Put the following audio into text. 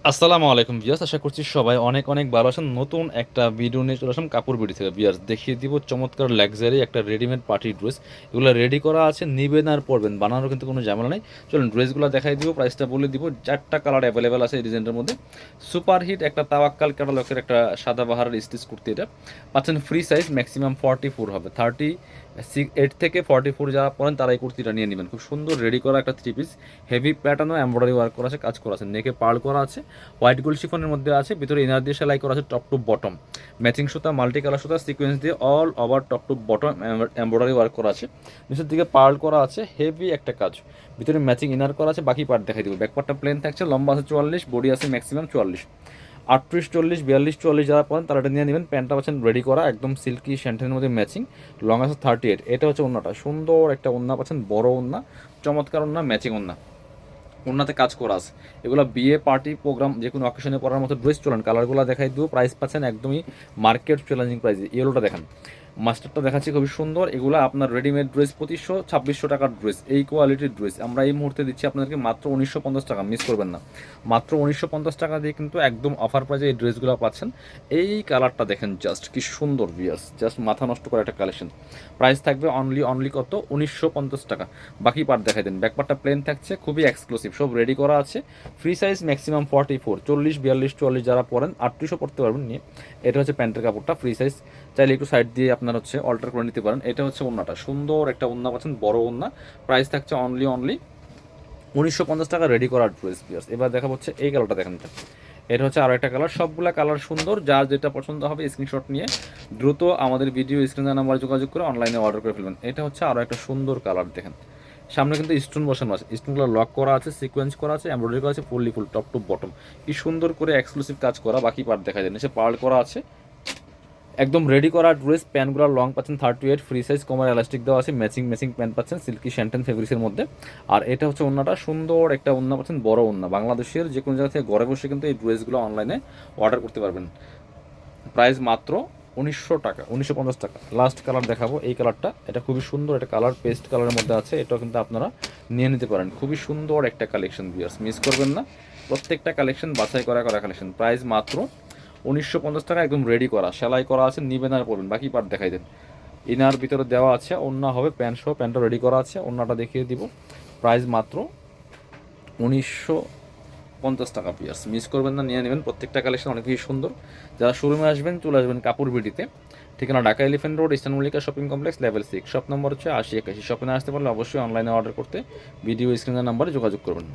আসসালামু আলাইকুম ভিউয়ার্স, আশা করছি সবাই অনেক অনেক ভালো আছেন। নতুন একটা ভিডিও নিয়ে চলে আসলাম কাপড় বিডি থেকে। ভিউয়ার্স, দেখিয়ে দিব চমৎকার লাক্সারি একটা রেডিমেড পার্টি ড্রেস। এগুলো রেডি করা আছে, নিবেন আর পরবেন, বানানোর কিন্তু কোনো ঝামেলা নেই। চলুন ড্রেসগুলো দেখাই দিব, প্রাইসটা বলে দিব। 4টা কালার অ্যাভেলেবেল আছে এই ডিজাইনের মধ্যে। সুপার হিট একটা তাওয়াক্কাল ক্যাটালগের একটা সাদাবাহারের স্টিচ কুর্তি, এটা পাচ্ছেন ফ্রি সাইজ, ম্যাক্সিমাম 44 হবে। 38 থেকে 44 যারা পরেন তারা এই কুর্তিটা নিয়ে নেবেন। খুব সুন্দর রেডি করা একটা থ্রি পিস, হেভি প্যাটার্নও এমব্রয়ডারি ওয়ার্ক করা আছে, কাজ করা আছে, নেকে পার্ল করা আছে, হোয়াইট গোল্ড শিফনের মধ্যে আছে, ভিতরে ইনার দিয়ে সেলাই করা আছে টপ টু বটম, ম্যাচিং সুতা, মাল্টি কালার সুতা, সিকোয়েন্স দিয়ে all over top to bottom embroidery work করা আছে, নিচের দিকে পার্ল করা আছে, হেভি একটা কাজ, ভিতরে ম্যাচিং ইনার করা আছে। বাকি পার্ট দেখাই দিব। ব্যাকপার্টটা প্লেন থাকছে, লম্বা আছে 44, বডি আছে ম্যাক্সিমাম 44, 38, 40, 42, 44 যারা পড়েন তারা এটা নিয়ে নেবেন। প্যান্টটা পাচ্ছেন রেডি করা একদম সিল্কি শ্যান্টেনের মধ্যে ম্যাচিং, লং আছে 38। এটা হচ্ছে ওন্নাটা, সুন্দর একটা ওন্না পাচ্ছেন, বড় ওন্না, চমৎকার ওন্না, ম্যাচিং ওন্না, ওনাতে কাজ করা আছে। এগুলো বিয়ে পার্টি প্রোগ্রাম যে কোনো অকেশনে পরার মতো ড্রেস। চলেন কালারগুলো দেখাই দিব। প্রাইস পাচ্ছেন একদমই মার্কেট চ্যালেঞ্জিং প্রাইসে। ইয়েলোটা দেখেন, মাস্টারটা দেখাচ্ছি, খুবই সুন্দর। এগুলো আপনার রেডিমেড ড্রেস 2500-2600 টাকার ড্রেস। এই কোয়ালিটির ড্রেস আমরা এই মুহূর্তে দিচ্ছি আপনাদেরকে মাত্র 1950 টাকা, মিস করবেন না। মাত্র 1950 টাকা দিয়ে কিন্তু একদম অফার প্রাইসে এই ড্রেসগুলো পাচ্ছেন। এই কালারটা দেখেন, জাস্ট কি সুন্দর ভিয়ার্স, জাস্ট মাথা নষ্ট করা একটা কালেকশন। প্রাইস থাকবে অনলি কত, 1950 টাকা। বাকি পার্ট দেখাই দেন। ব্যাকপার্টটা প্লেন থাকছে, খুবই এক্সক্লুসিভ, সব রেডি করা আছে। ফ্রি সাইজ ম্যাক্সিমাম 44, 40, 42, 44 যারা পরেন 3800 পড়তে পারবেন নিয়ে। এটা হচ্ছে প্যান্টের কাপড়টা, ফ্রি সাইজ, চাইলে একটু সাইড দিয়ে আপনার হচ্ছে অল্টার করে নিতে পারেন। এটা হচ্ছে ওন্নাটা, সুন্দর একটা ওন্না পাচ্ছেন, বড় ওন্না। প্রাইস থাকছে অনলি 1950 টাকা, রেডি করার ড্রেস পিয়ার্স। এবার দেখা হচ্ছে এই কালারটা দেখেন, এটা হচ্ছে আরও একটা কালার। সবগুলা কালার সুন্দর, যার যেটা পছন্দ হবে স্ক্রিনশট নিয়ে দ্রুত আমাদের ভিডিও স্ক্রিনের নাম্বারে যোগাযোগ করে অনলাইনে অর্ডার করে ফেলবেন। এটা হচ্ছে আরও একটা সুন্দর কালার দেখেন, সামনে কিন্তু স্টোন বসানো আছে, স্টোনগুলো লক করা আছে, সিকোয়েন্স করা আছে, এমব্রয়ডারি করা আছে, ফুল টপ টু বটম, কি সুন্দর করে এক্সক্লুসিভ কাজ করা। বাকি পার্ট দেখা যায়, নিচে পার্ল করা আছে, একদম রেডি করা ড্রেস। প্যান্টগুলোর লং পাচ্ছেন 38, ফ্রি সাইজ, কোমর এলাস্টিক দেওয়া আছে, ম্যাচিং প্যান্ট পাচ্ছেন সিল্কি শ্যান্টেন ফেব্রিক্সের মধ্যে। আর এটা হচ্ছে ওন্নাটা, সুন্দর একটা ওন্না পাচ্ছেন, বড় ওন্না। বাংলাদেশের যে কোনো জায়গা থেকে ঘরে বসে কিন্তু এই ড্রেসগুলো অনলাইনে অর্ডার করতে পারবেন। প্রাইস মাত্র 1900 টাকা, 1950 টাকা। লাস্ট কালার দেখাবো, এই কালারটা, এটা খুবই সুন্দর একটা কালার, পেস্ট কালারের মধ্যে আছে। এটাও কিন্তু আপনারা নিয়ে নিতে পারেন। খুবই সুন্দর একটা কালেকশন ভিউয়ার্স, মিস করবেন না। প্রত্যেকটা কালেকশন বাছাই করা কালেকশন। প্রাইস মাত্র 1950 টাকা, একদম রেডি করা, সেলাই করা আছে, নিবেন আর পড়বেন। বাকি পার্ট দেখাই দেন। ইনার ভিতরে দেওয়া আছে, ওন্না হবে প্যান্ট সহ, প্যান্টটা রেডি করা আছে, ওন্নাটা দেখিয়ে দিব। প্রাইস মাত্র 1950 টাকা পিয়ার্স, মিস করবেন না, নিয়ে নেবেন। প্রত্যেকটা কালেকশন অনেক বেশি সুন্দর। যারা শোরুমে আসবেন চলে আসবেন কাপড় বিডিতে, ঠিকানা Dhaka elephant road, eastern Mallika shopping complex, level 6, shop number হচ্ছে 80 81। শপে না আসতে পারলে অবশ্যই অনলাইনে অর্ডার করতে ভিডিও স্ক্রিনের নাম্বারে যোগাযোগ করবেন।